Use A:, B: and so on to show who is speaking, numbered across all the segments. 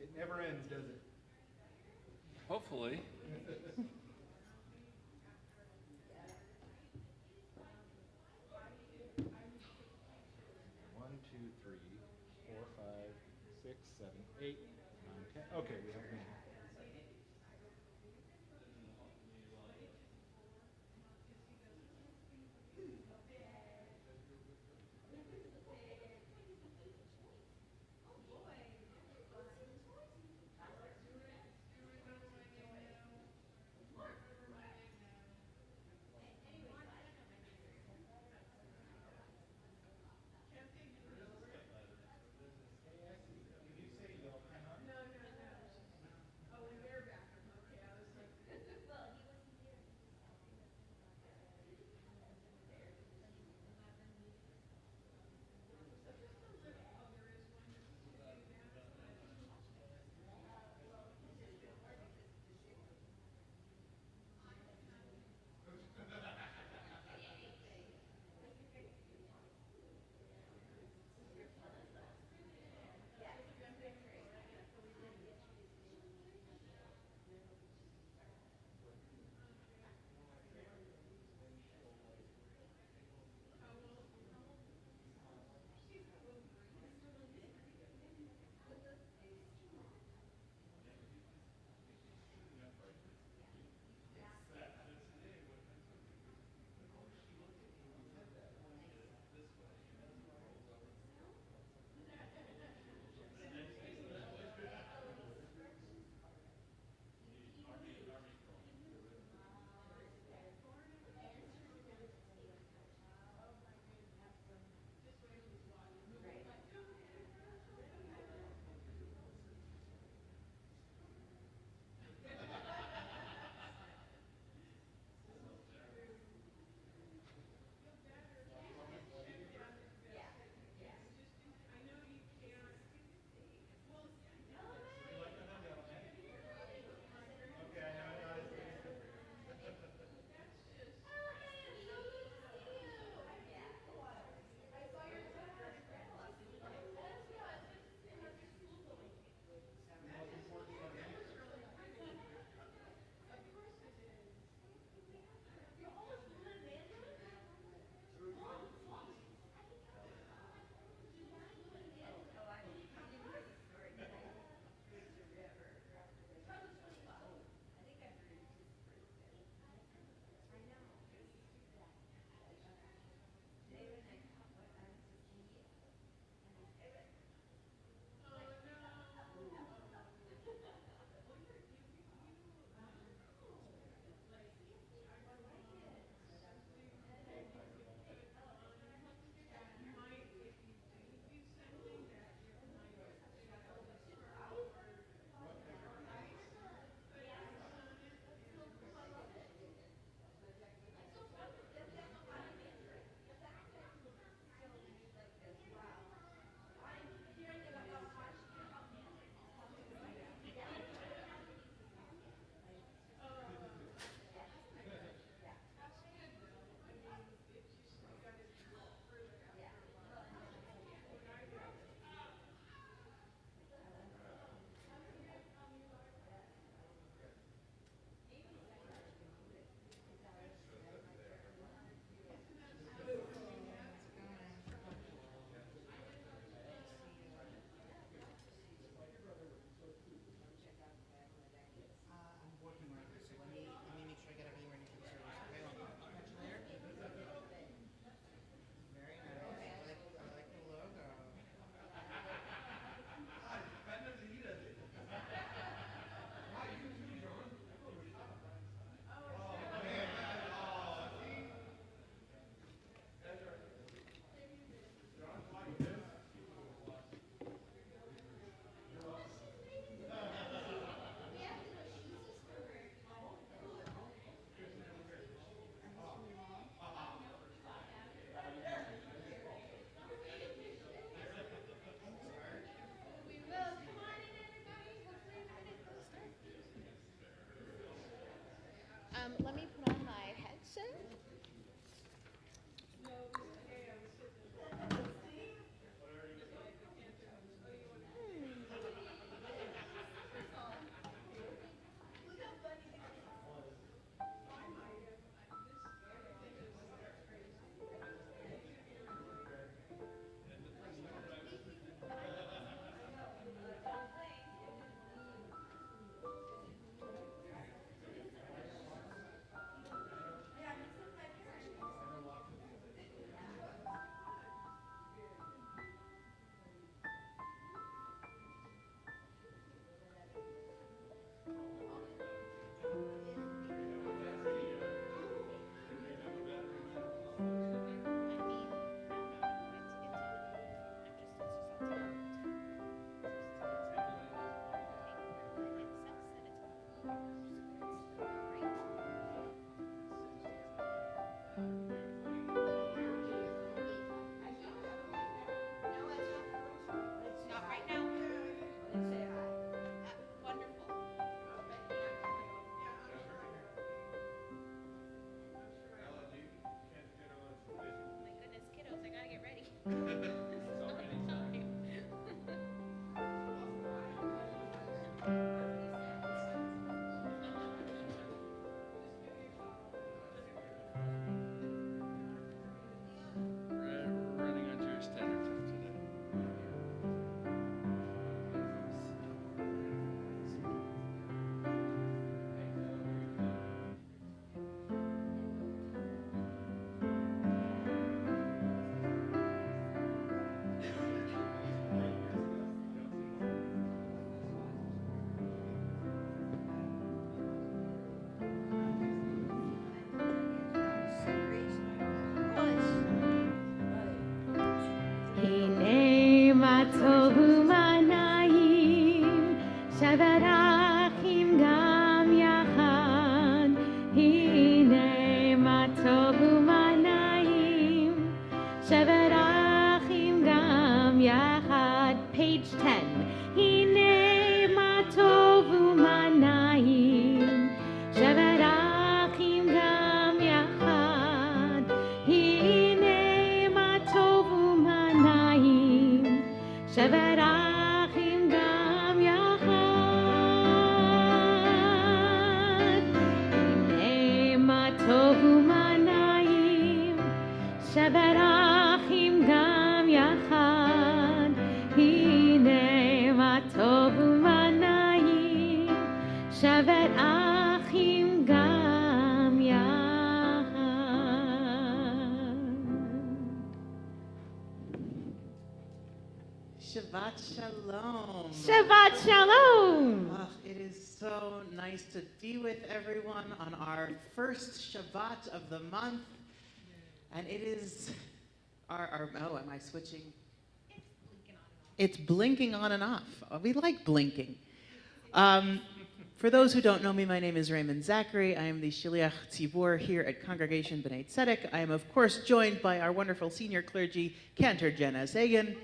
A: It never ends, does it?
B: Hopefully.
A: One, two, three, 4, 5, 6, 7, 8, 9, 10. Okay, we have a minute.
C: שבת אחים גם יחד, הנה מה טוב ומה נעים. שבת אחים גם יחד, page 10. הנה מה טוב ומה נעים. שבת אחים גם יחד, הנה מה טוב ומה נעים. שבת אחים גם יחד, הנה מה טוב ומה נעים. שבת אחים גם יחד, הנה מה טוב ומה נעים. שבת אחים גם יחד.
D: Shabbat Shalom.
C: Shabbat Shalom.
D: It is so nice to be with everyone on our first Shabbat of the month. And it is our oh, am I switching? It's blinking on and off. We like blinking. For those who don't know me, my name is Raymond Zachary. I am the Shiliach Tzibur here at Congregation Bnai Tzedek. I am, of course, joined by our wonderful senior clergy, Cantor Jenna Sagan.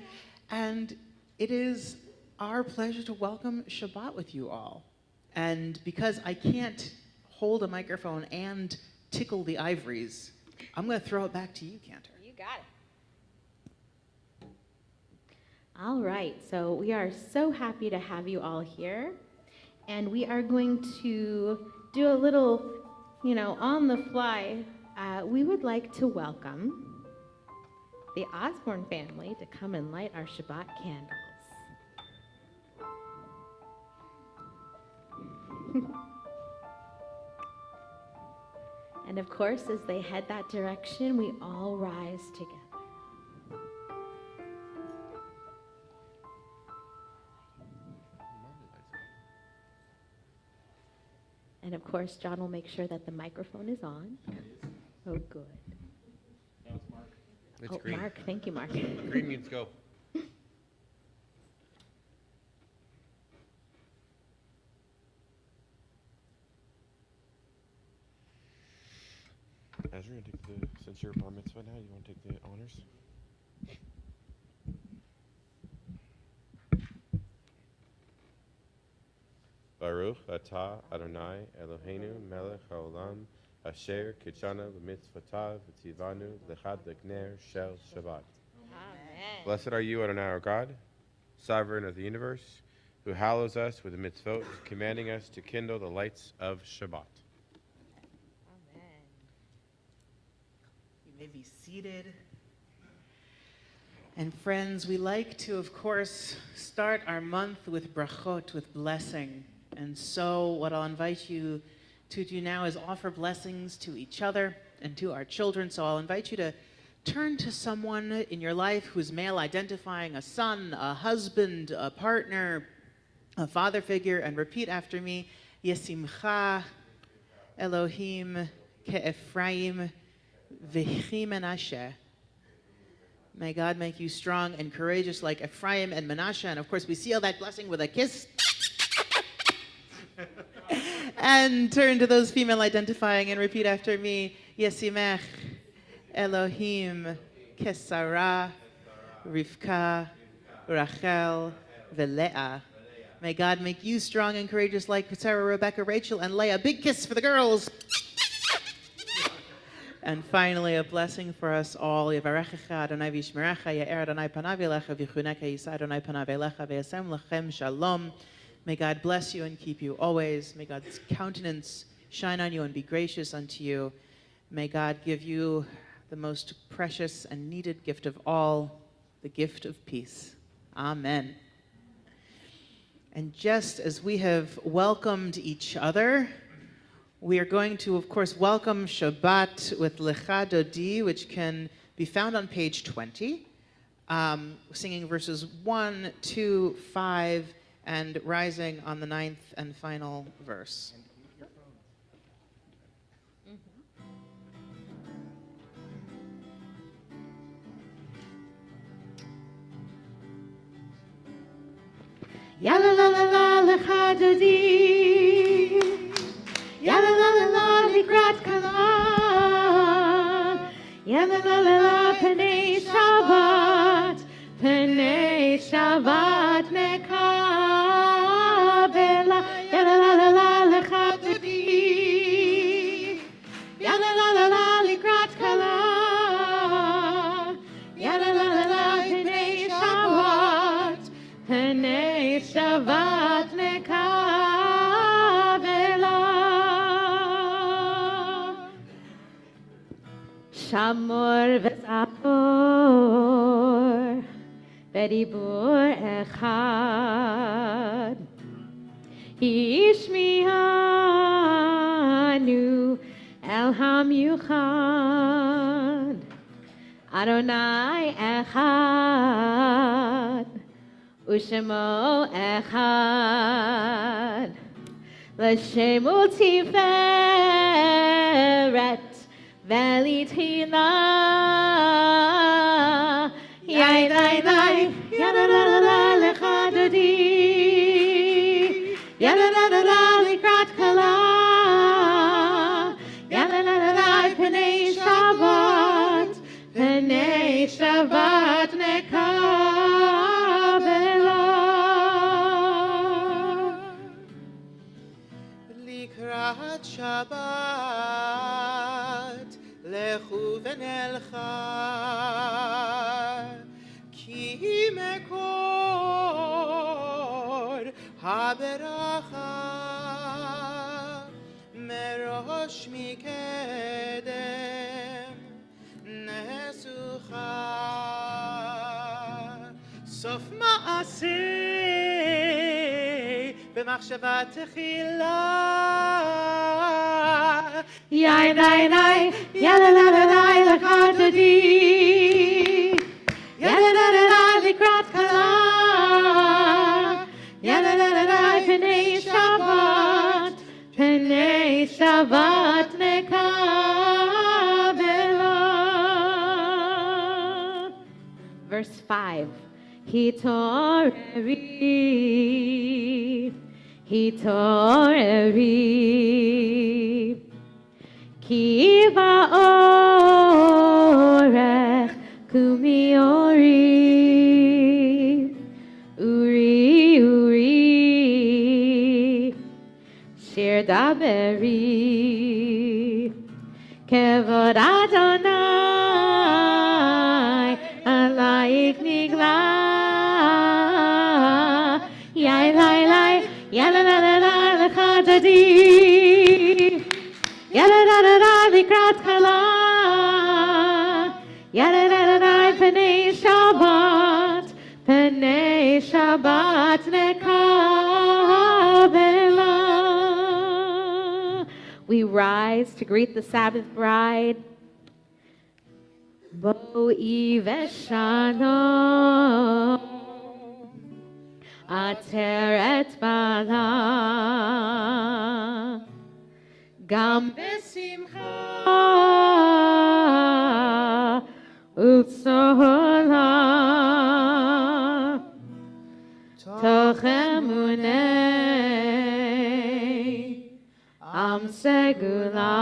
D: And it is our pleasure to welcome Shabbat with you all. And because I can't hold a microphone and tickle the ivories, I'm going to throw it back to you, Cantor.
C: You got it. All right, so we are so happy to have you all here. And we are going to do a little, on the fly. We would like to welcome the Osborne family to come and light our Shabbat candles. And of course, as they head that direction, we all rise together. And of course, John will make sure that the microphone is on. Oh, good.
A: That was Mark.
B: It's
C: Oh,
B: green.
C: Mark, thank you, Mark.
B: Green means go.
E: Ezra, you take since you're bar mitzvah now, you want to take the honors? Baruch atah Adonai Eloheinu melech haolam asher kitshana b'mitzvotav v'tzivanu l'chad l'kner shel Shabbat.
C: Amen.
E: Blessed are you, Adonai our God, sovereign of the universe, who hallows us with the mitzvot, commanding us to kindle the lights of Shabbat.
C: Amen.
D: You may be seated. And friends, we like to, of course, start our month with brachot, with blessing. And so what I'll invite you to do now is offer blessings to each other and to our children. So I'll invite you to turn to someone in your life who's male identifying, a son, a husband, a partner, a father figure, and repeat after me. Yesimcha Elohim ke'Ephraim v'chi Menashe. May God make you strong and courageous like Ephraim and Menashe. And of course, we seal that blessing with a kiss. And turn to those female identifying and repeat after me. Yesimech Elohim Kesara Rivka Rachel Veleah. May God make you strong and courageous like Sarah, Rebecca, Rachel, and Leah. Big kiss for the girls. And finally, a blessing for us all. Yevarechecha Adonai v'yishmerecha, ye'er Adonai panav elecha v'yichuneka, yisa Adonai panav elecha v'yasem lechem shalom. May God bless you and keep you always. May God's countenance shine on you and be gracious unto you. May God give you the most precious and needed gift of all, the gift of peace. Amen. And just as we have welcomed each other, we are going to, of course, welcome Shabbat with Lecha Dodi, which can be found on page 20, singing verses 1, 2, 5, and rising on the 9th and final verse.
C: Ya la la la la lecha dodi. Ya la la la la likrat kala. Ya la la la la penei Shabbat. Penei Shabbat nekabela. Ya la la la la lecha dodi. Ya la la la la likrat kala. Ya la la la la penei Shabbat. Penei Shabbat nekabela. Shamor v'zapor v'dibur echad. Ishmi'anu el hamyuchad. Adonai echad. Ushemo echad. L'shem u'tiferet v'litchila. Yai lai lai, ya la la la la lecha dodi. Ya la la la la likrat kala. Ya la la la la penei Shabbat. Penei Shabbat nekabela.
D: Likrat Shabbat lechu v'nelcha ki mekor haberacha merosh mikedem nesucha sof ma'aseh b'machshava techila.
C: Yai lai lai, ya la la la la lecha dodi. Ya la la la la likrat kala. Ya la la la la penei Shabbat. Penei Shabbat nekabela. Verse 5. Hitoreri. Hitoreri. Ki ba'orech kumiori. Uri, uri. Shir daberi. Kevod Adonai. Alayik nigla. Yai lai lai. Ya la la la la lecha dodi. Ya la la la la likrat kala. Ya la la la la penei Shabbat. Penei Shabbat nekabela. We rise to greet the Sabbath bride. Bo'i v'shalom. Ateret bala. Gam besimcha utzola toch emunei am segula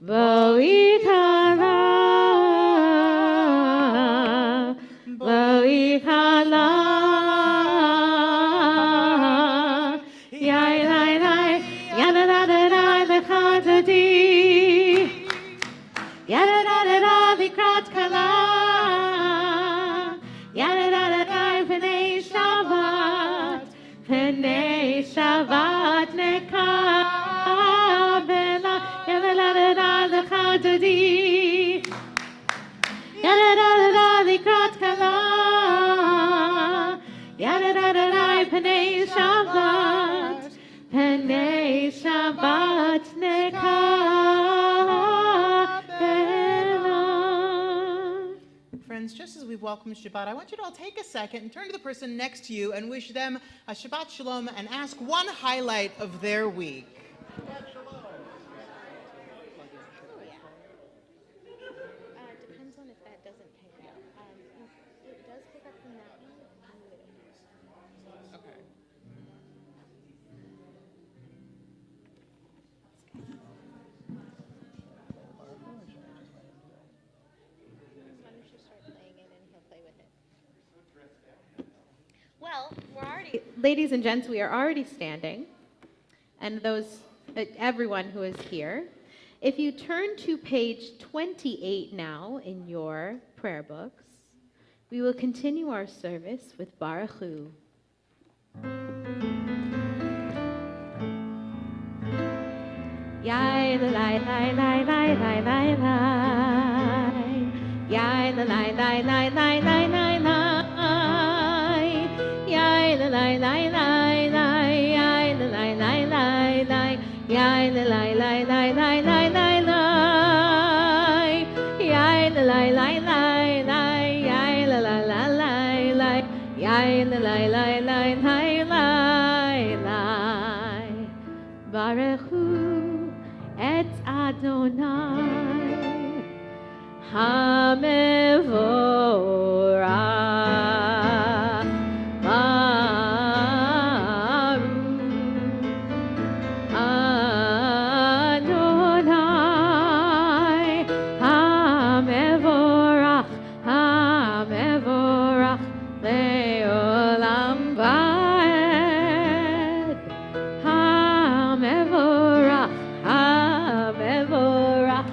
C: bo'ikala bo'ikala. Yai lai lai, ya da da da da lecha dodi. Ya da da da da likrat kala. Ya da da da da penei Shabbat. Penei Shabbat nekabela. Ya da da da da lecha dodi. Ya da da da da likrat kala. Ya da da da da penei Shabbat. Penei Shabbat nekabela.
D: Friends, just as we've welcomed Shabbat, I want you to all take a second and turn to the person next to you and wish them a Shabbat Shalom and ask one highlight of their week.
C: Depends on if that doesn't pick up. It does pick up from that one. ladies and gents, we are already standing, and everyone who is here. If you turn to page 28 now in your prayer books, we will continue our service with Baruch Hu. Yai la lai lai lai lai lai lai lai. Yai la lai lai lai lai lai lai lai. Yai la lai lai lai lai. Yai la lai lai lai lai. Yai la lai lai lai lai lai lai lai. Yai la lai lai lai lai. Yai la la la lai lai. Yai la lai lai lai lai lai lai. Baruch Hu et Adonai HaMevorach Baruch Adonai HaMevorach HaMevorach Le'olam Va'ed HaMevorach HaMevorach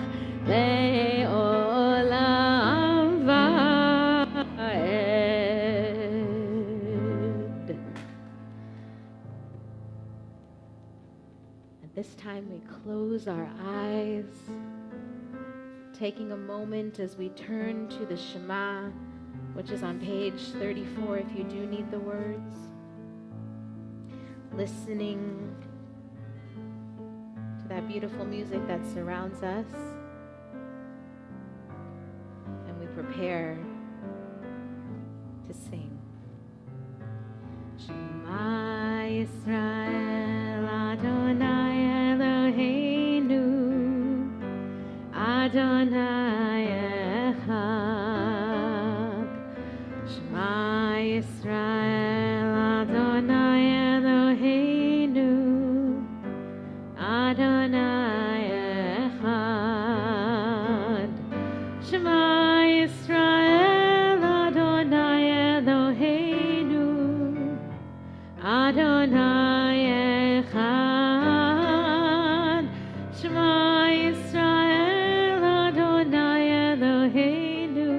C: Le'olam Va'ed. At this time, we close our eyes, taking a moment as we turn to the Shema, which is on page 34 if you do need the words. Listening to that beautiful music that surrounds us, and we prepare to sing. Shema Yisrael Adonai Eloheinu Adonai Echad. Shema Yisrael Adonai Eloheinu Adonai Echad. Shema Yisrael Adonai Eloheinu Adonai Echad. Shema Yisrael Adonai Eloheinu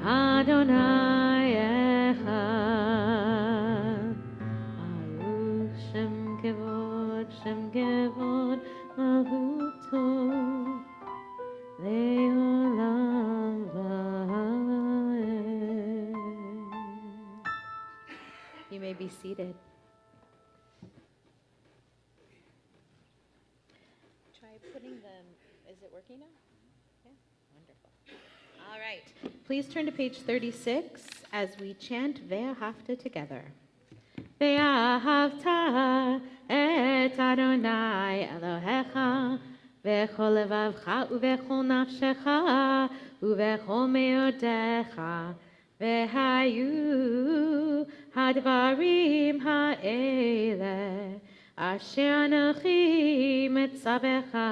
C: Adonai Echad. Baruch Shem Kevod Malchuto Le'olam Va'ed. You may be seated. Try putting them. Is it working now? Yeah, wonderful. All right. Please turn to page 36 as we chant Ve'ahavta together. Ve'ahavta et Adonai Elohecha v'chol levavcha u'v'chol nafshecha u'v'chol me'odecha ve'hayu hadvarim ha'ele asher anochi metzavecha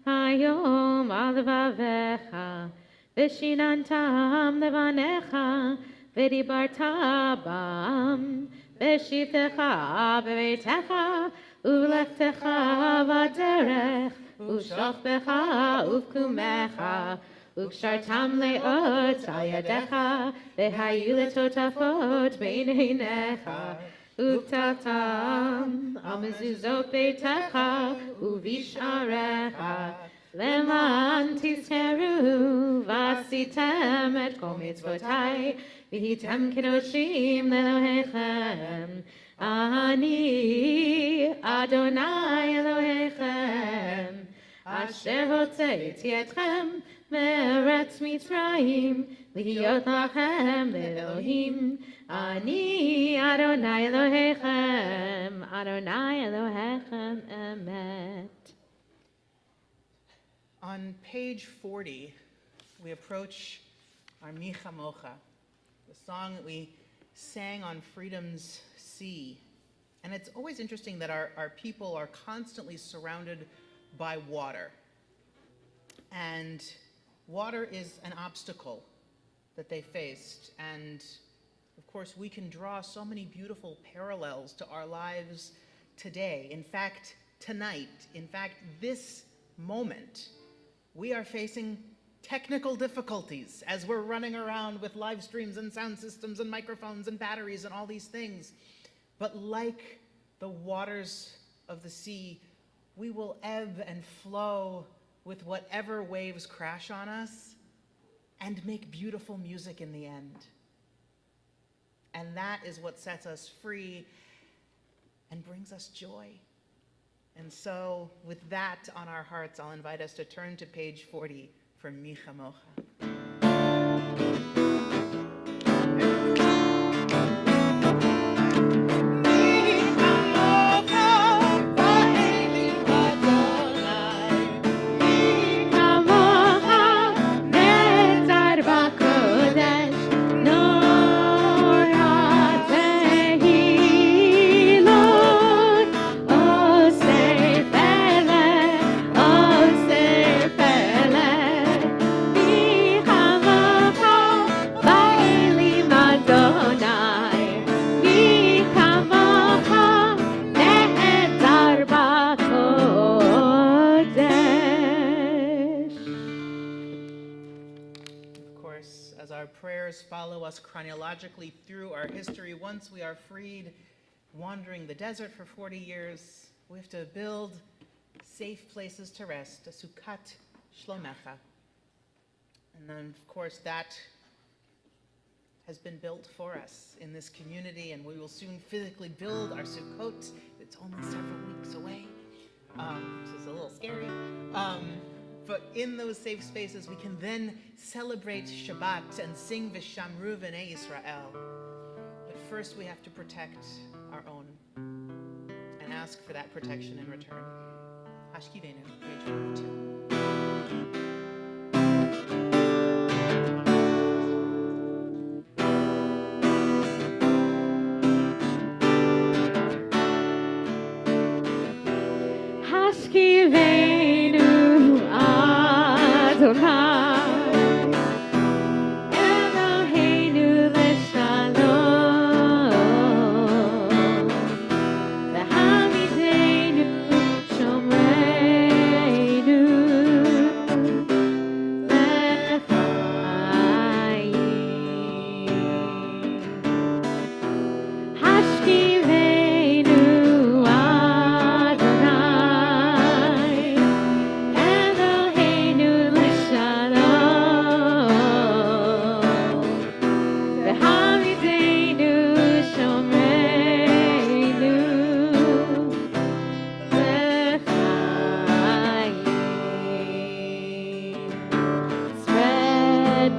C: hayom al levavecha v'shinantam levanecha v'dibarta bam v'shivtecha b'beitecha u'lechtecha v'derech u'shofbecha u'vkumecha u'kshartam le'ot al yadecha v'hayu letotafot b'neinecha u'ktatam al mezuzot beitecha u'visharecha Leman tisteru vasitem et kol mitzvotai v'hitem kedoshim le'Elohechem Ani Adonai Elohechem asher hotzeiti etchem me'eretz Mitzrayim lihyot lachem le'Elohim Ani Adonai Elohechem Adonai Elohechem emet.
D: On page 40, we approach our Micha Mocha, the song that we sang on Freedom's Sea. And it's always interesting that our people are constantly surrounded by water. And water is an obstacle that they faced. And of course, we can draw so many beautiful parallels to our lives today. In fact, tonight, this moment, we are facing technical difficulties as we're running around with live streams and sound systems and microphones and batteries and all these things. But like the waters of the sea, we will ebb and flow with whatever waves crash on us and make beautiful music in the end. And that is what sets us free and brings us joy. And so with that on our hearts, I'll invite us to turn to page 40 for Mi Chamocha. Follow us chronologically through our history. Once we are freed, wandering the desert for 40 years, we have to build safe places to rest, a Sukkot Shlomecha. And then, of course, that has been built for us in this community, and we will soon physically build our Sukkot. It's only several weeks away, which is a little scary. But in those safe spaces, we can then celebrate Shabbat and sing V'shamru B'nei Yisrael. But first, we have to protect our own and ask for that protection in return. Hashkivenu, page 42.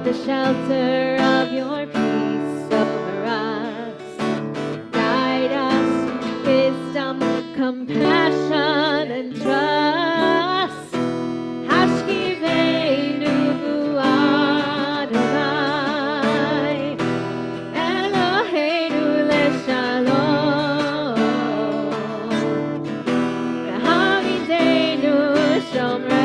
C: the shelter of your peace over us. Guide us in wisdom, compassion, and trust. Hashkivenu Adonai, Eloheinu leshalom, V'hamidenu shomreinu.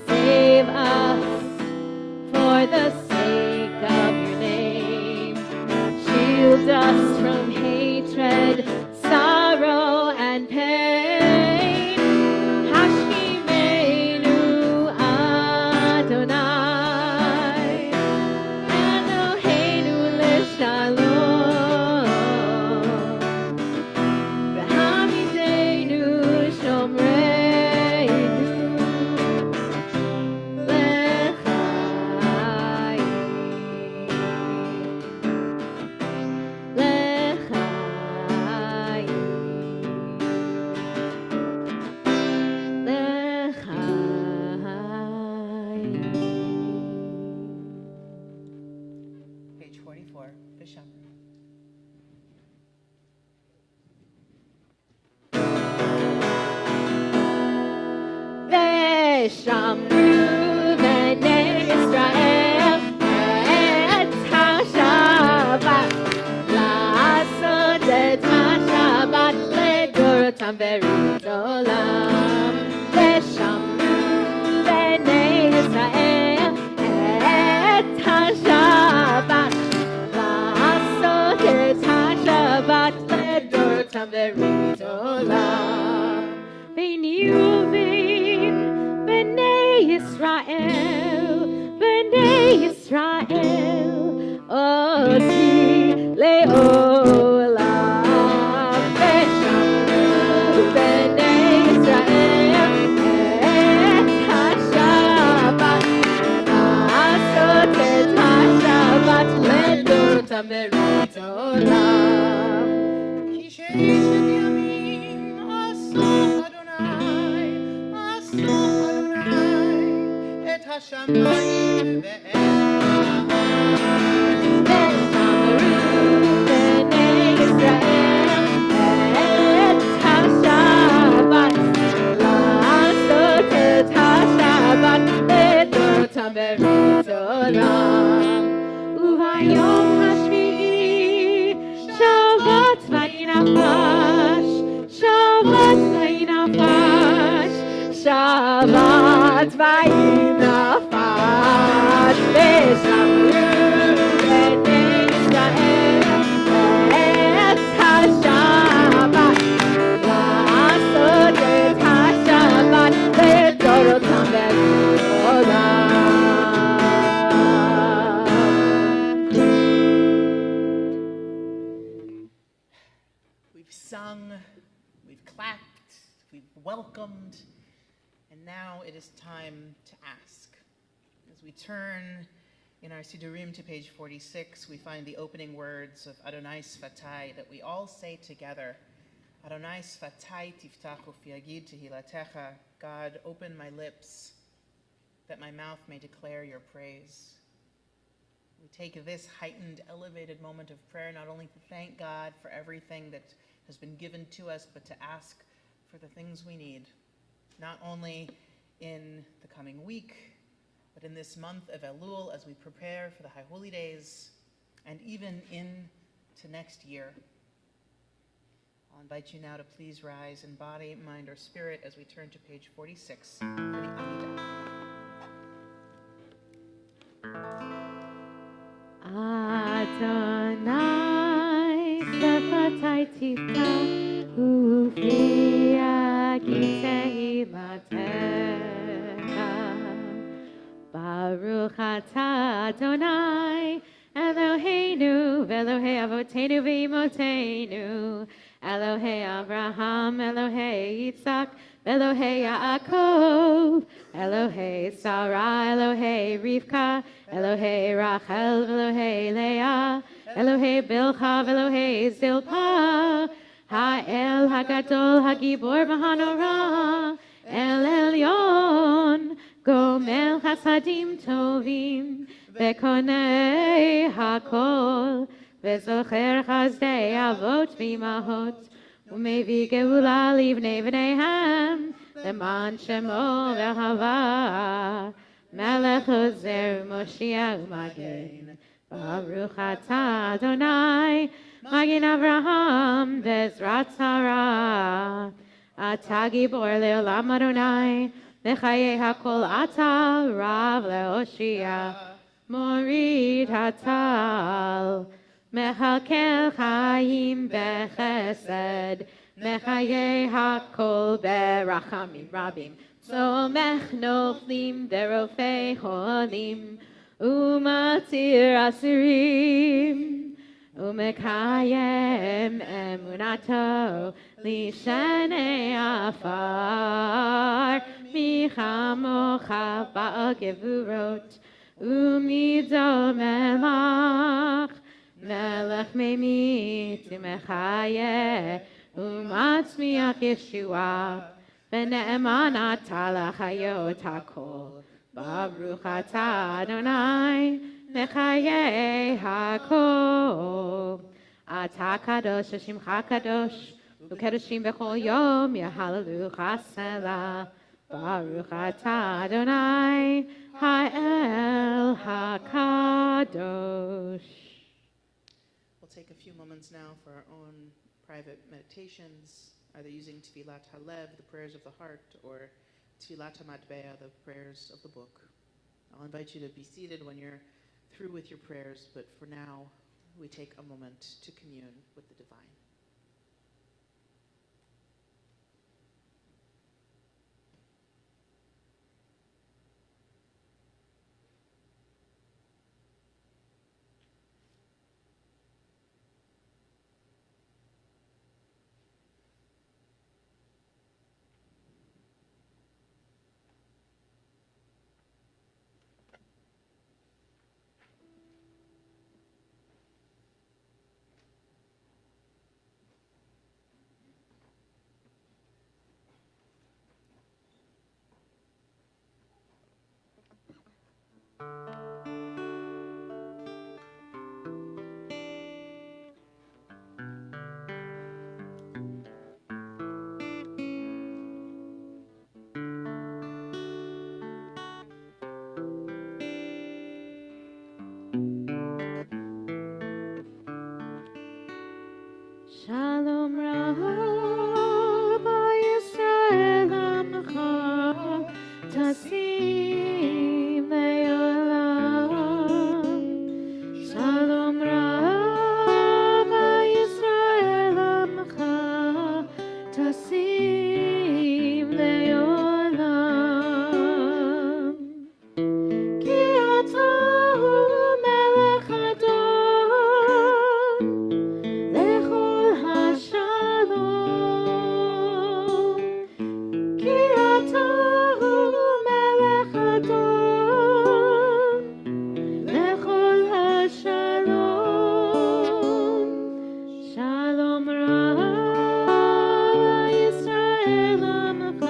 C: Save us for the sake of your name. Shield us from hatred, sorrow, and pain. Hashkivenu Adonai, Eloheinu leshalom, V'hamidenu shomreinu.
D: Page 44, Bishop.
C: V'shamru b'nei Yisrael et ha-Shabbat, la'asot et ha-Shabbat le'dorotam v'ridolam. V'shamru
D: השמיים ואת
C: וביום השביעי שבת וינפש, שבת וינפש, שבת וינפש, ושמרו בני ישראל את השבת, לעשות את השבת לדורותם ולעולם.
D: We've sung, we've clapped, we've welcomed, and now it is time to ask. As we turn in our Sidurim to page 46, we find the opening words of Adonai Sfatai that we all say together. Adonai Sfatai tiftach ufi yagid tehilatecha. God, open my lips, that my mouth may declare your praise. We take this heightened, elevated moment of prayer not only to thank God for everything that has been given to us, but to ask for the things we need, not only in the coming week, but in this month of Elul as we prepare for the High Holy Days, and even into next year. I'll invite you now to please rise in body, mind, or spirit as we turn to page 46 for the Amidah.
C: Adonai Sfatai tiftach ufi yagid tehilatecha. Baruch atah Adonai Eloheinu v'Elohei avotenu v'imotenu, Elohei Abraham, Elohei Yitzhak, Elohei Yaakov, Elohei Sarah, Elohei Rivka, Elohei Rachel, Elohei Leah, Elohei Bilcha, Elohei Zilpah, Ha'el Hagadol Hagibor V'Hanorah, El Elyon, Gomel Chasadim Tovim, Vekonei Hakol, Vezocher Chazdei Avot V'Imahot, Umevi Geula Livnei V'neihem, Leman Shemo V'Hava, Melech Ozer Moshiach U'Magen, Baruch Atah Adonai, Magen Avraham V'Ezrat Sarah, Atah Gibor Le'olam Adonai, Mechaye Hakol Atah Rav Le'Oshia, Morid Hatal, Mechalkel Chaim Bechesed, Mechaye Hakol Berachamim Rabim, Somech Noflim Berofei Cholim, Umatir Asirim, Umekayem Emunato, Lishanei Afar, Michamocha Ba'al Gevurot, Umido Melach, Melech Memit, Umechaye, Umatzmiach Yeshua, Bene'eman Atah Lachayot HaKol, Baruch Atah Adonai, Mechaye HaKol, Atah Kadosh, Shimcha Kadosh, Ukedoshim Bechol Yom, Yahalalu Chasela, Baruch Atah Adonai, Ha'el HaKadosh.
D: We'll take a few moments now for our own private meditations, either using Tfilat Halev, the prayers of the heart, or Tfilat HaMatbea, the prayers of the book. I'll invite you to be seated when you're through with your prayers, but for now, we take a moment to commune with the divine.
C: טסים לעולם. שלום רב ישראל עמך, טסים לעולם. כי אתה הוא מלך אדון לכל השלום. כי אתה הוא מלך אדון לכל השלום. שלום רב ישראל עמך,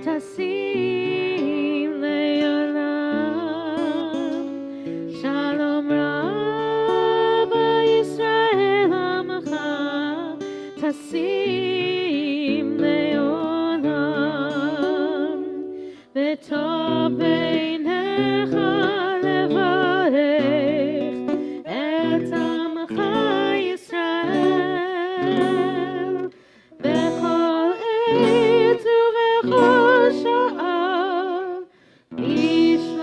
C: טסים לעולם. שלום רב ישראל עמך, טסים לעולם. וטוב בעיניך לברך את עמך ישראל בכל עת ובכל שעה בשלומך.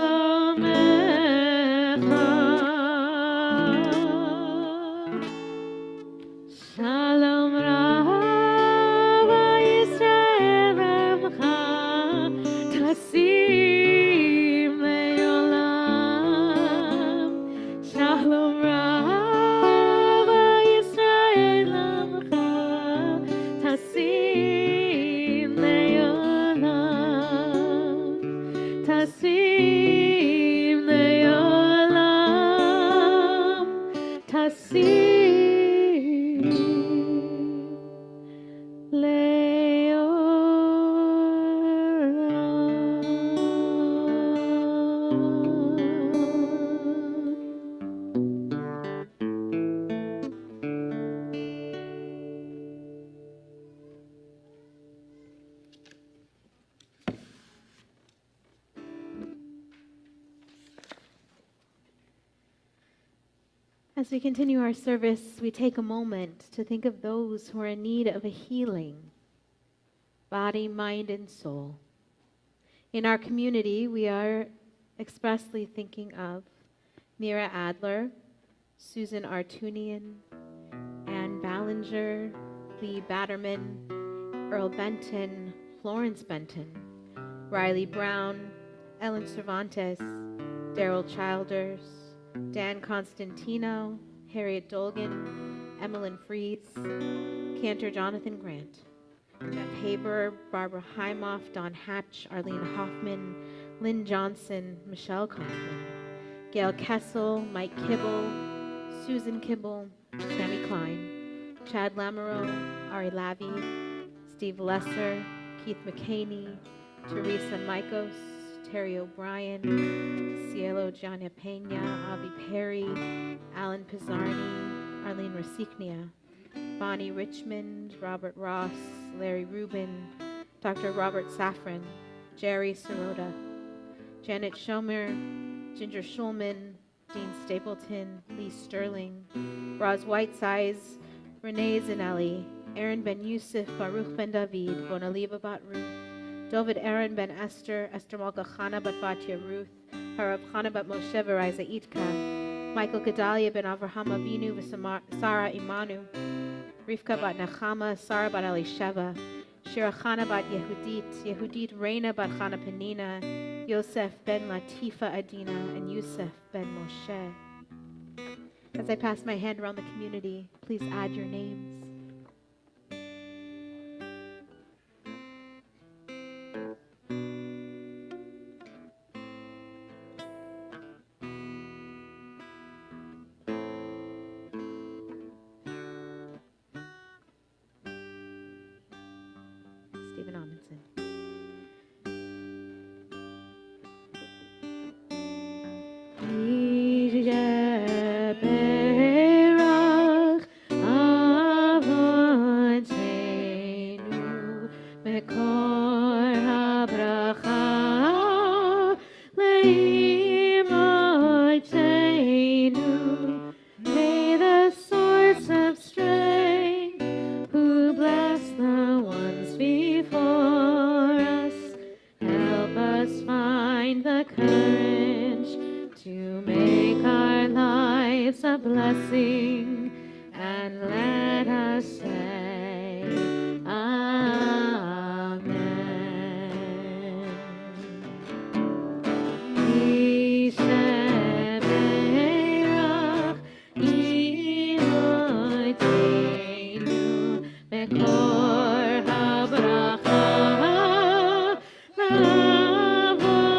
C: שלום רב ישראל עמך, טסים לעולם. שלום רב ישראל עמך, טסים לעולם. טסים לעולם. טסים As we continue our service, we take a moment to think of those who are in need of a healing, body, mind, and soul. In our community, we are expressly thinking of Mira Adler, Susan Artunian, Ann Ballinger, Lee Batterman, Earl Benton, Florence Benton, Riley Brown, Ellen Cervantes, Daryl Childers, Dan Constantino, Harriet Dolgan, Emmeline Fries, Cantor Jonathan Grant, Jeff Haber, Barbara Heimoff, Don Hatch, Arlene Hoffman, Lynn Johnson, Michelle Conklin, Gail Kessel, Mike Kibble, Susan Kibble, Tammy Klein, Chad Lamoureux, Ari Lavi, Steve Lesser, Keith McCaney, Teresa Mikos, Terry O'Brien, Cielo Gianna Pena, Avi Perry, Alan Pizzarni, Arlene Rasiknia, Bonnie Richmond, Robert Ross, Larry Rubin, Dr. Robert Safran, Jerry Sirota, Janet Schomer, Ginger Schulman, Dean Stapleton, Lee Sterling, Roz Whitesize, Renee Zanelli, Aaron Ben Yusuf, Baruch Ben David, Bonaliba Bat Ruth, David Aaron Ben Esther, Esther Malka Chana Bat Batya Ruth, Harav Chana Bat Moshe Veriza Itka, Michael Gedalia Ben Avraham Avinu Sarah Imanu, Rivka Bat Nachama, Sarah Bat Elisheva, Shira Chana Bat Yehudit Reina Bat Chana Penina, Yosef Ben Latifa Adina, and Yusuf Ben Moshe. As I pass my hand around the community, please add your names. Stephen Amundsen. May the source of strength, who bless the ones before us, help us find the courage to make our lives a blessing, and let us say, Amen. Yishemerach Imotenu Mekor habracha Lavotenu.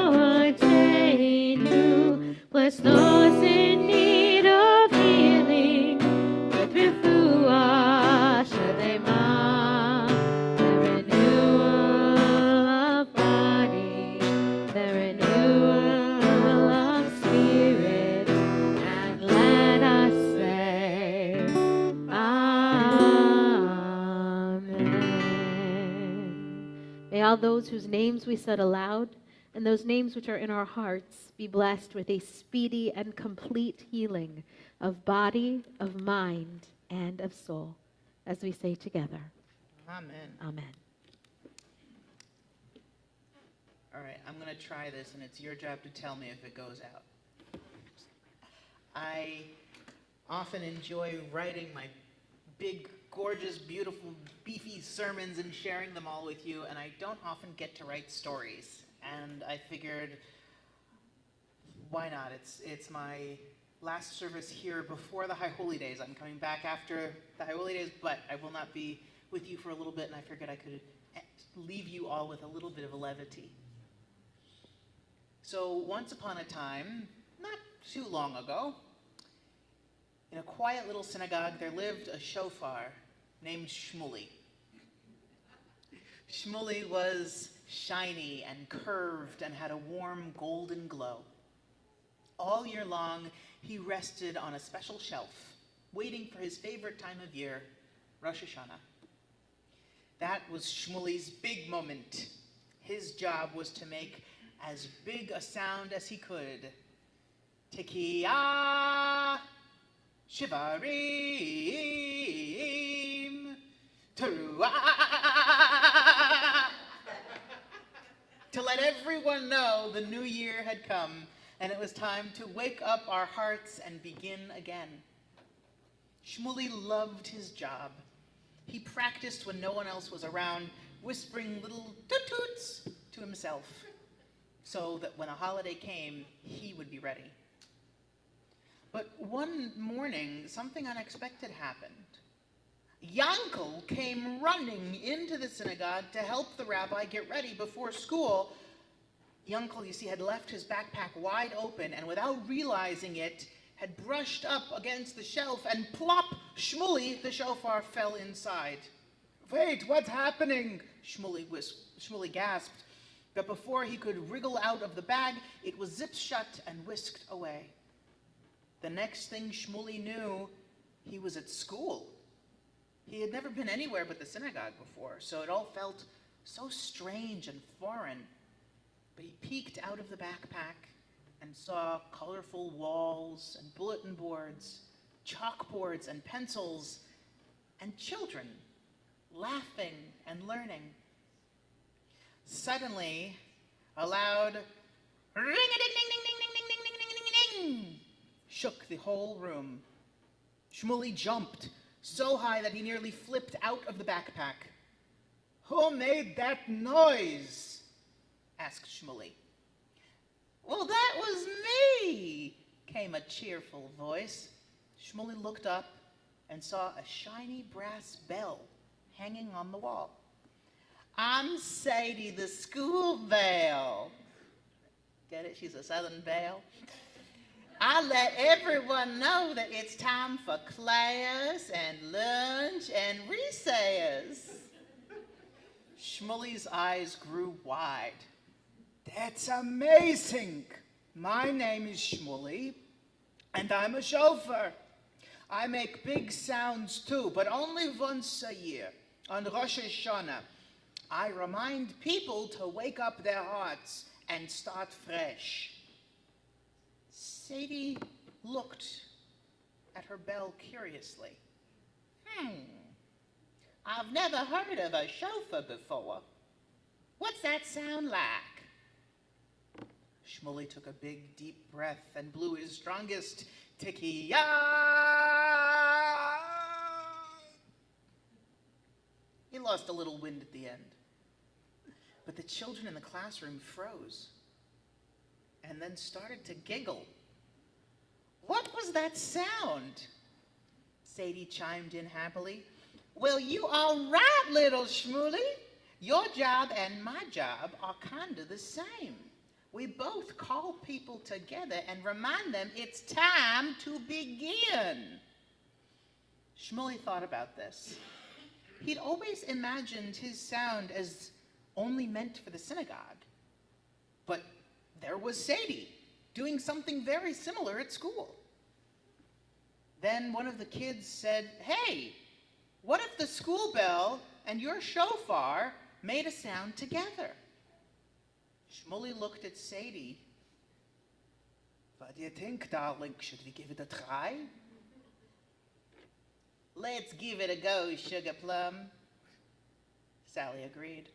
C: Bless those in need of healing with refuah shalema, the renewal of body, the renewal of spirit, and let us say, Amen. May all those whose names we said aloud and those names which are in our hearts be blessed with a speedy and complete healing of body, of mind, and of soul, as we say together,
D: Amen.
C: Amen.
D: All right, I'm going to try this, and it's your job to tell me if it goes out. I often enjoy writing my big, gorgeous, beautiful, beefy sermons and sharing them all with you, and I don't often get to write stories. And I figured, why not? It's my last service here before the High Holy Days. I'm coming back after the High Holy Days, but I will not be with you for a little bit, and I figured I could leave you all with a little bit of levity. So once upon a time, not too long ago, in a quiet little synagogue, there lived a shofar named Shmuley. Shmuley was shiny and curved and had a warm golden glow. All year long, he rested on a special shelf, waiting for his favorite time of year, Rosh Hashanah. That was Shmuley's big moment. His job was to make as big a sound as he could. Tekiah, Shivarim, Teruah, to let everyone know the new year had come, and it was time to wake up our hearts and begin again. Shmuley loved his job. He practiced when no one else was around, whispering little toot-toots to himself, so that when a holiday came, he would be ready. But one morning, something unexpected happened. Yankel came running into the synagogue to help the rabbi get ready before school. Yankel, you see, had left his backpack wide open, and without realizing it, had brushed up against the shelf, and plop, Shmuley, the shofar, fell inside. "Wait, what's happening?" Shmuley gasped. But before he could wriggle out of the bag, it was zipped shut and whisked away. The next thing Shmuley knew, he was at school. He had never been anywhere but the synagogue before, so it all felt so strange and foreign. But he peeked out of the backpack and saw colorful walls and bulletin boards, chalkboards and pencils, and children laughing and learning. Suddenly, a loud ring-a-ding-ding-ding-ding-ding-ding-ding-ding-ding shook the whole room. Shmuley jumped so high that he nearly flipped out of the backpack. "Who made that noise?" asked Shmuley. "Well, that was me," came a cheerful voice. Shmuley looked up and saw a shiny brass bell hanging on the wall. "I'm Sadie, the school bell." Get it? She's a Southern belle. "I let everyone know that it's time for class and lunch and recess." Shmuley's eyes grew wide. "That's amazing. My name is Shmuley, and I'm a chauffeur. I make big sounds too, but only once a year, on Rosh Hashanah. I remind people to wake up their hearts and start fresh." Sadie looked at her bell curiously. "I've never heard of a chauffeur before. What's that sound like?" Shmuley took a big, deep breath and blew his strongest Tekiah. He lost a little wind at the end. But the children in the classroom froze and then started to giggle. What was that sound? Sadie chimed in happily. Well, you are right, little Shmuley. Your job and my job are kind of the same. We both call people together and remind them it's time to begin. Shmuley thought about this. He'd always imagined his sound as only meant for the synagogue. But there was Sadie doing something very similar at school. Then one of the kids said, hey, what if the school bell and your shofar made a sound together? Shmuley looked at Sadie. What do you think, darling? Should we give it a try? Let's give it a go, Sugar Plum. Sally agreed.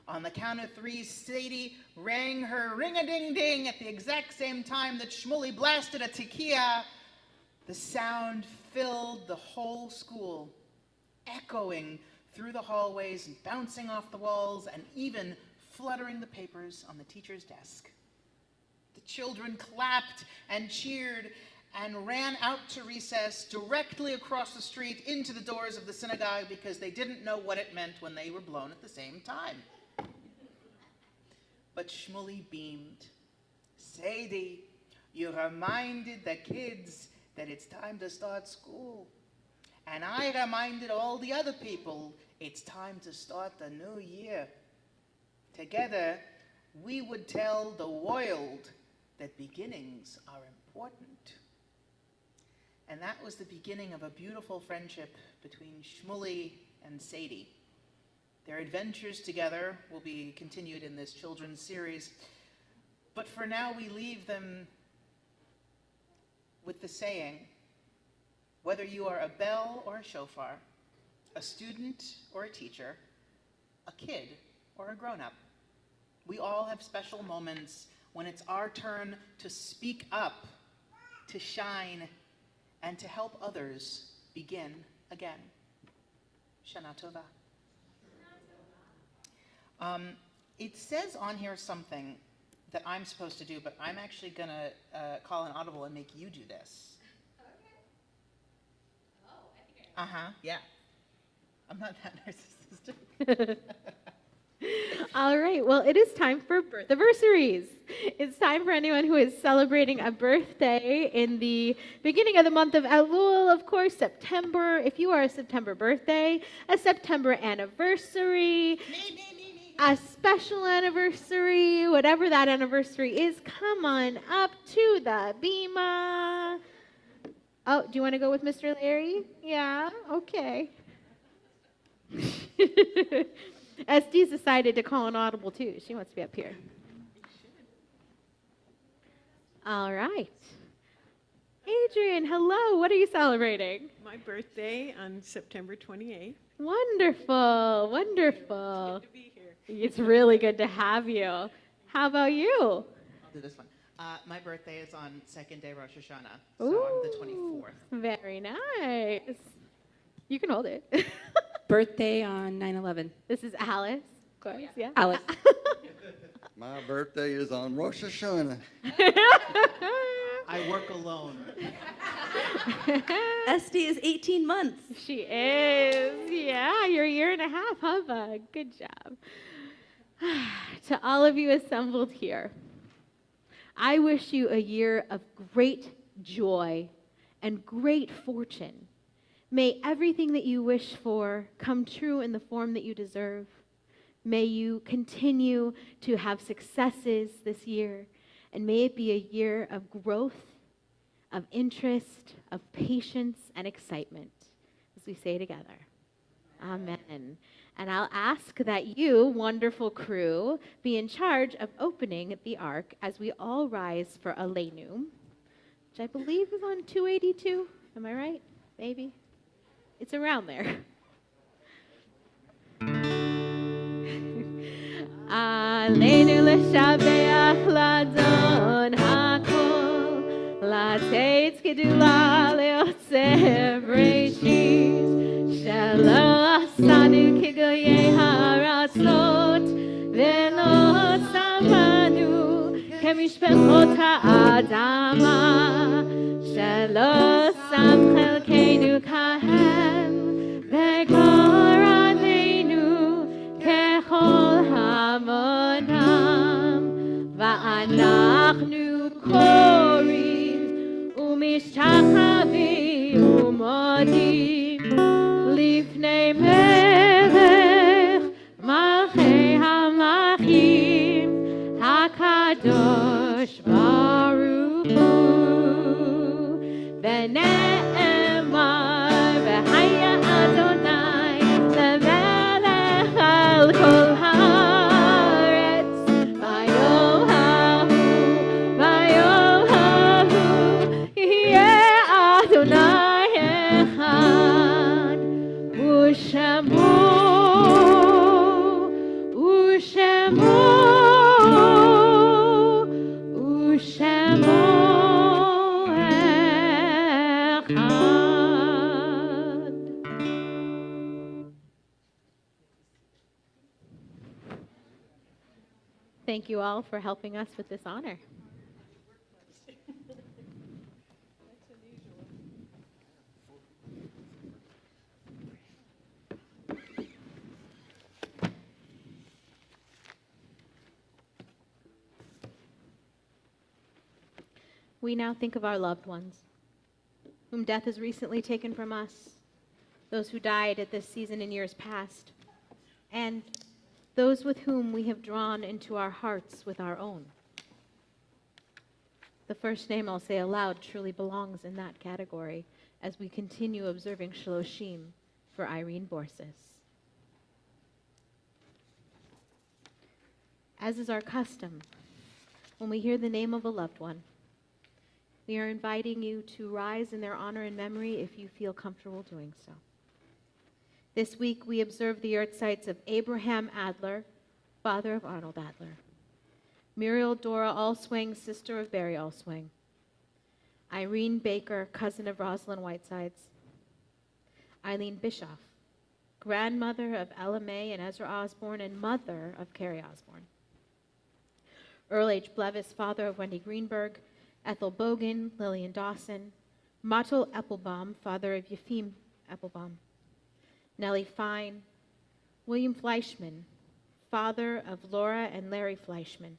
D: On the count of three, Sadie rang her ring-a-ding-ding at the exact same time that Shmuley blasted a tekiah. The sound filled the whole school, echoing through the hallways and bouncing off the walls and even fluttering the papers on the teacher's desk. The children clapped and cheered and ran out to recess directly across the street into the doors of the synagogue because they didn't know what it meant when they were blown at the same time. But Shmuley beamed. Sadie, you reminded the kids that it's time to start school. And I reminded all the other people it's time to start the new year. Together, we would tell the world that beginnings are important. And that was the beginning of a beautiful friendship between Shmuley and Sadie. Their adventures together will be continued in this children's series. But for now, we leave them with the saying, whether you are a bell or a shofar, a student or a teacher, a kid or a grown-up, we all have special moments when it's our turn to speak up, to shine, and to help others begin again. Shana Tova. It says on here something that I'm supposed to do, but I'm actually going to call an audible and make you do this. Okay. Oh, I think I know. Uh-huh, yeah. I'm not that narcissistic.
C: All right, well, it is time for birthiversaries. It's time for anyone who is celebrating a birthday in the beginning of the month of Elul, of course, September. If you are a September birthday, a September anniversary, a special anniversary, whatever that anniversary is, come on up to the bima. Oh, do you want to go with Mr. Larry? Yeah, okay. Estee's decided to call an audible too. She wants to be up here. All right. Adrian, hello. What are you celebrating?
F: My birthday on September 28th.
C: Wonderful, wonderful.
F: It's good to be here.
C: It's really good to have you. How about you?
D: I'll do this one. My birthday is on second day Rosh Hashanah, so I'm the 24th.
C: Very nice. You can hold it.
G: Birthday on 9/11.
C: This is Alice, of course, yeah.
G: Alice.
H: My birthday is on Rosh Hashanah.
D: I work alone.
G: Esty is 18 months.
C: She is. Yeah, you're a year and a half, huh, bug? Good job. To all of you assembled here, I wish you a year of great joy and great fortune. May everything that you wish for come true in the form that you deserve. May you continue to have successes this year, and may it be a year of growth, of interest, of patience, and excitement, as we say together. Amen. And I'll ask that you, wonderful crew, be in charge of opening the ark as we all rise for Aleinu, which I believe is on 282. Am I right? Maybe. It's around there. Aleinu l'shabeach l'adon. Lateit Gedula Leotzer Breshis Shelo Asanu Kigoye Haratzot Velo Samanu Kemishpechot Ha'adama Shelo Sam Chelkeinu Kahem Vekoraneinu Kechol Hamonam Va'anachnu Korim Umishachavim Umodim Lifnei Melech Malchei Hamachim HaKadosh Baruch Hu V'ne'emar V'haya Adonai Lemelech al kol haaretz Vayom hahu Vayom hahu Yeh Adonai echad U'shemo U'shemo U'shemo echad. Thank you all for helping us with this honor. We now think of our loved ones, whom death has recently taken from us, those who died at this season in years past, and those with whom we have drawn into our hearts with our own. The first name I'll say aloud truly belongs in that category as we continue observing Shloshim for Irene Borsis. As is our custom, when we hear the name of a loved one, we are inviting you to rise in their honor and memory if you feel comfortable doing so. This week, we observe the yahrzeit of Abraham Adler, father of Arnold Adler, Muriel Dora Allswing, sister of Barry Allswing, Irene Baker, cousin of Rosalind Whitesides, Eileen Bischoff, grandmother of Ella May and Ezra Osborne, and mother of Carrie Osborne, Earl H. Blevis, father of Wendy Greenberg, Ethel Bogan, Lillian Dawson, Matel Eppelbaum, father of Yefim Eppelbaum, Nellie Fine, William Fleischman, father of Laura and Larry Fleischman,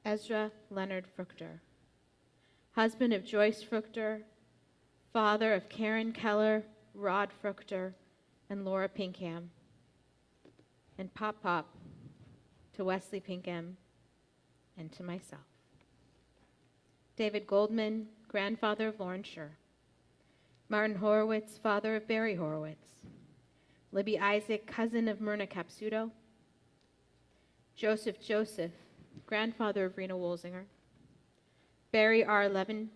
C: Ezra Leonard Fruchter, husband of Joyce Fruchter, father of Karen Keller, Rod Fruchter, and Laura Pinkham, and Pop Pop to Wesley Pinkham and to myself. David Goldman, grandfather of Lauren Scher, Martin Horowitz, father of Barry Horowitz, Libby Isaac, cousin of Myrna Capsuto, Joseph, grandfather of Rena Wolzinger, Barry R. Levin,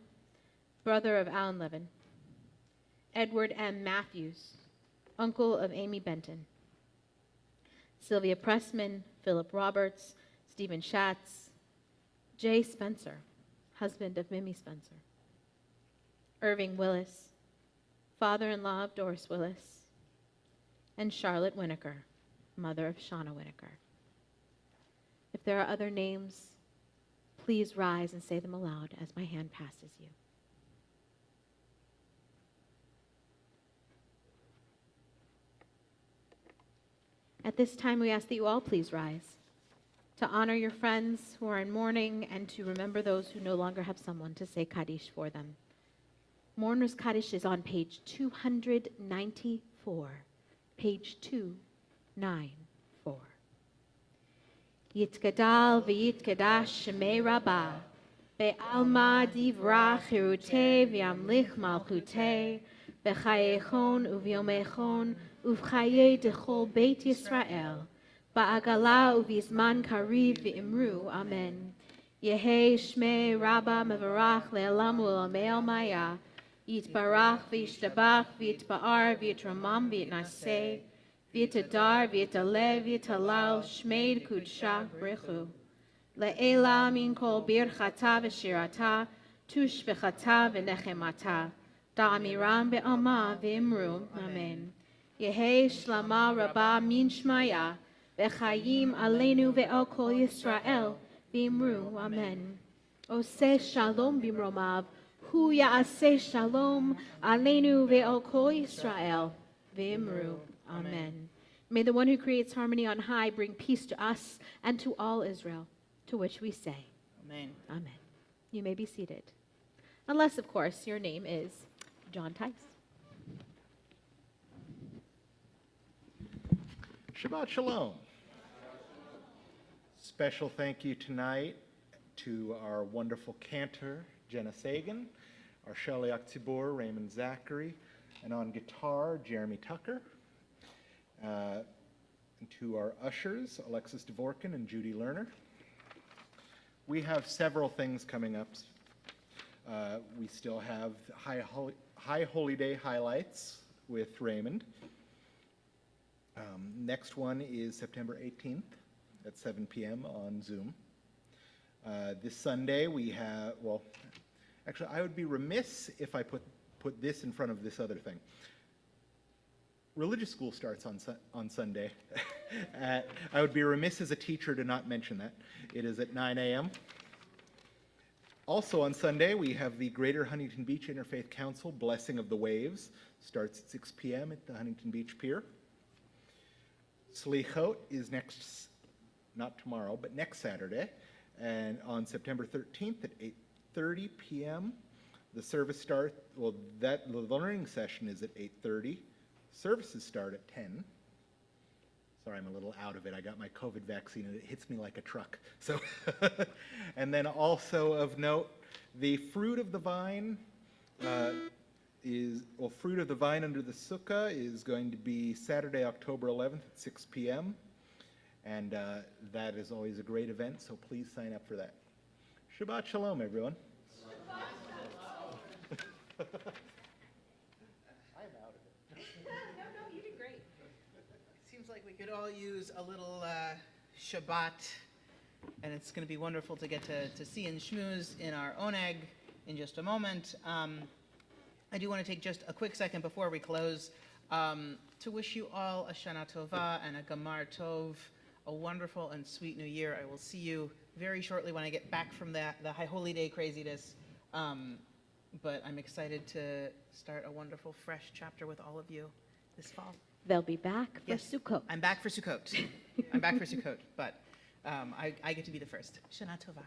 C: brother of Alan Levin, Edward M. Matthews, uncle of Amy Benton, Sylvia Pressman, Philip Roberts, Stephen Schatz, Jay Spencer, husband of Mimi Spencer, Irving Willis, father-in-law of Doris Willis, and Charlotte Winokur, mother of Shauna Winokur. If there are other names, please rise and say them aloud as my hand passes you. At this time, we ask that you all please rise to honor your friends who are in mourning and to remember those who no longer have someone to say Kaddish for them. Mourner's Kaddish is on page 294. Page 294. Yitgadal v'yitgadash shemei Rabbah, be'alma divra chirutei v'yamlich malchutei, b'chayechon u'v'yomechon uv'chayei dechol Beit Yisrael, ba'agala u'v'zman kariv v'imru, amen. Yehei shmei Rabbah mevarach le'elam u'lamei al-maya, yitbarach v'yishtabach v'yitba'ar v'yitramam v'yitnaseh, v'yitadar v'yitaleh v'yitalal shmeid kudsha brichu. Le'ela min kol birchata v'shirata tushbechata v'nechemata, da'amiram be'ama v'imru, amen. Yehi shlama rabba min shmaya, v'chayim aleinu ve'al kol Yisrael, v'imru, amen. Oseh shalom bimromav, hu ya'aseh shalom aleinu ve'al kol Yisrael, v'imru, amen. May the one who creates harmony on high bring peace to us and to all Israel, to which we say,
D: Amen.
C: amen. You may be seated. Unless, of course, your name is John Tice.
A: Shabbat Shalom. Special thank you tonight to our wonderful cantor, Jenna Sagan, our Shaliach Tzibur, Raymond Zachary, and on guitar, Jeremy Tucker, and to our ushers, Alexis Dvorkin and Judy Lerner. We have several things coming up. We still have High Holy Day highlights with Raymond. Next one is September 18th at 7 p.m. on Zoom. This Sunday we have, well, actually I would be remiss if I put this in front of this other thing. Religious school starts on Sunday. I would be remiss as a teacher to not mention that. It is at 9 a.m. Also on Sunday, we have the Greater Huntington Beach Interfaith Council Blessing of the Waves. Starts at 6 p.m. at the Huntington Beach Pier. Slichot is next, not tomorrow, but next Saturday, and on September 13th at 8:30 p.m. The service starts, well, the learning session is at 8:30. Services start at 10. Sorry, I'm a little out of it. I got my COVID vaccine and it hits me like a truck. So, and then also of note, the Fruit of the Vine Fruit of the Vine under the Sukkah is going to be Saturday, October 11th at 6 p.m. And that is always a great event, so please sign up for that. Shabbat Shalom, everyone.
D: Seems like we could all use a little Shabbat, and it's going to be wonderful to get to see and schmooze in our oneg in just a moment. I do want to take just a quick second before we close to wish you all a Shana Tova and a Gamar Tov, a wonderful and sweet new year. I will see you very shortly when I get back from the High Holy Day craziness, but I'm excited to start a wonderful, fresh chapter with all of you this fall.
C: They'll be back for
D: Yes,
C: Sukkot.
D: I'm back for Sukkot. I'm back for Sukkot, but I get to be the first. Shana Tova.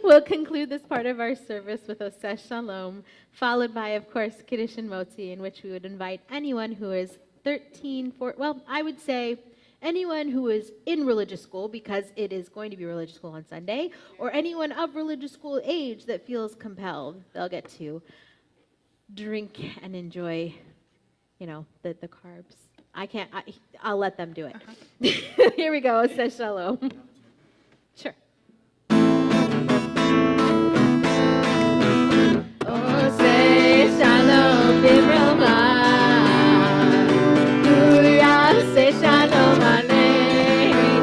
C: We'll conclude this part of our service with Oseh Shalom, followed by, of course, Kiddush and Motzi, in which we would invite anyone who is 13, 14, well, I would say anyone who is in religious school, because it is going to be religious school on Sunday, or anyone of religious school age that feels compelled. They'll get to drink and enjoy, the carbs. I'll let them do it. Here we go, Oseh Shalom. Sure. Oseh Shalom b'Roma, Hu yaseh Shalom aleinu,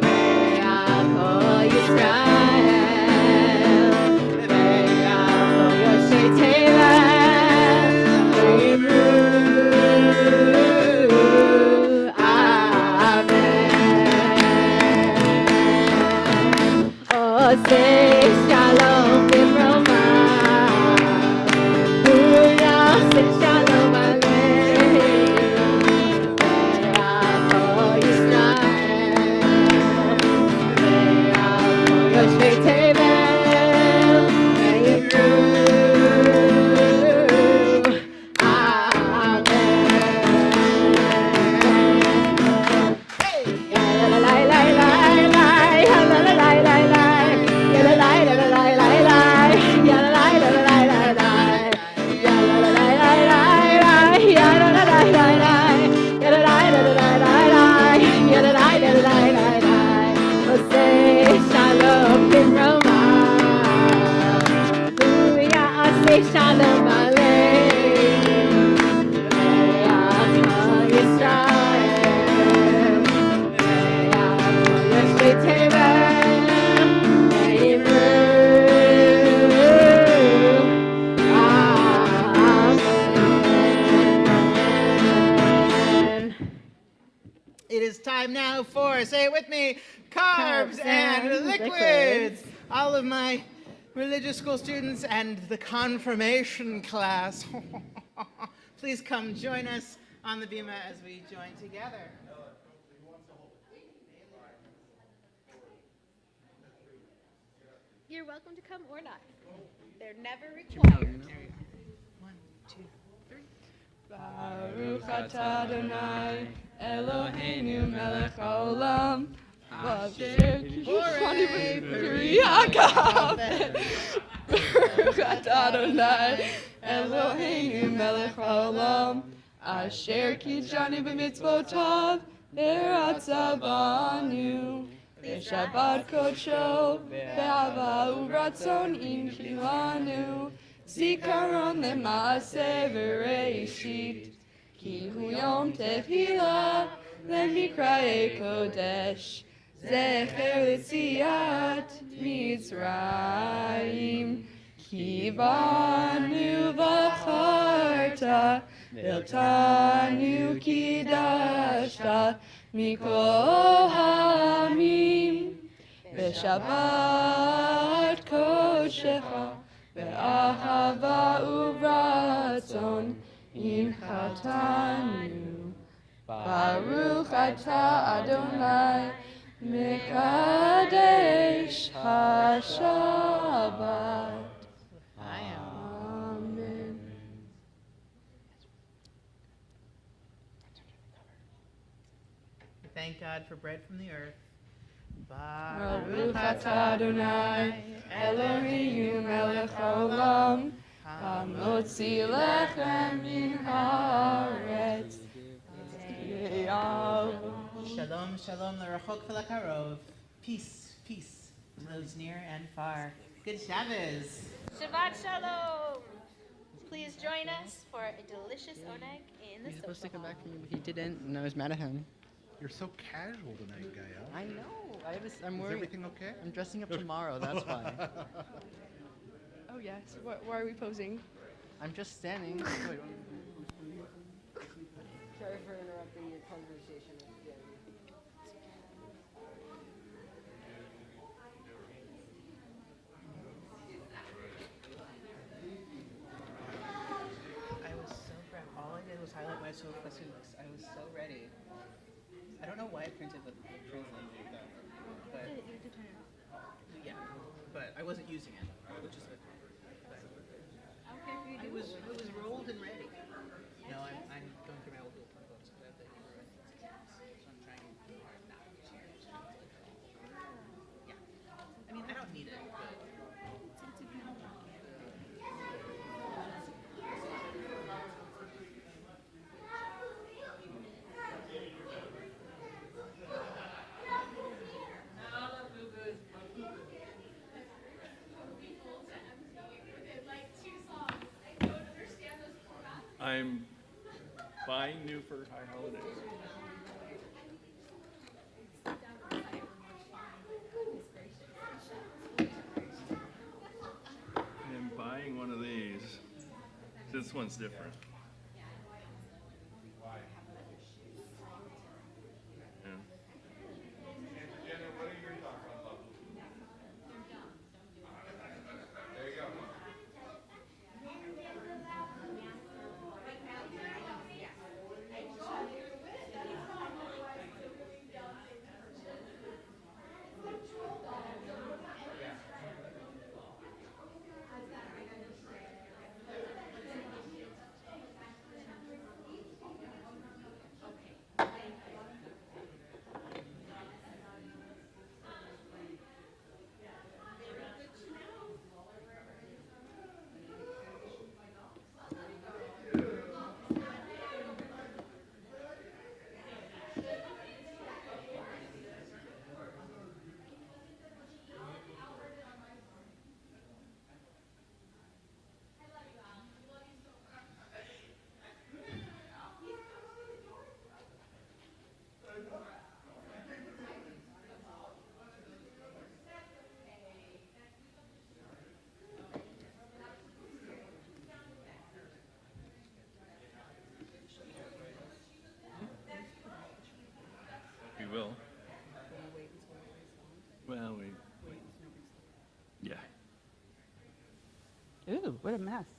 C: ve'al kol Yisrael, ve'al kol yoshei tevel, v'imru, amen. Oseh Shalom b'Roma, Shalom aleinu, ve'al kol Yisrael, ve'al kol yoshvei tevel, v'imru, amen. Ya la la la la la, ya la la la la la, ya la la la la la la, ya la la la la la la. Shalom,
D: and liquids. All of my religious school students and the confirmation class. Please come join us on the bima as we join together.
C: You're welcome to come or not. They're never required.
D: One, two, three.
I: Baruch atah Adonai Eloheinu melech haolam asher kishani b'peri hagafen. Baruch atah Adonai Eloheinu melech haolam asher kishani b'mitzvotav v'ratzah banu v'shabbat kodsho v'ahava u'ratzon inchilanu Zikaron lema'aseh v'reishit Ki hu yom tefillah lemikra'e kodesh Zecher l'tziat Mitzrayim Ki banu v'charta V'iltanu kidashta Mikol ha'amim V'shabbat kodeshecha Ve'ahava u'ratzon imchatanu Baruch atah Adonai Mekadesh HaShabbat. Amen.
D: Thank God for bread from the earth.
I: Baruch atah Adonai Eloheinu melech haolam hamotzi lechem min haaretz.
D: Shalom, shalom, l'rachok v'lakarov. Peace, peace to those near and far. Good Shabbos.
C: Shabbat Shalom. Please join us for a delicious oneg in the
J: He's supposed to
C: social
J: come
C: hall.
J: back from you, but he didn't, and I was mad at him.
A: You're so casual tonight, Gael.
J: I know. I'm
A: Is
J: worried.
A: everything okay?
J: I'm dressing up tomorrow. That's why.
I: Oh yes. Why are we posing?
J: I'm just standing. Wait,
K: Sorry for interrupting your conversation.
D: I was so proud. All I did was highlight my sofa suits. I was so ready. I don't know why I printed the translation like that. But yeah, but I wasn't using it, which is good. It was rolled and ready. No, I'm going through my old little books. I have the Hebrew and so I'm trying not to yeah. I mean, I don't need it, but
B: I'm buying new for high holidays. I'm buying one of these. This one's different. Yeah.
K: What a mess.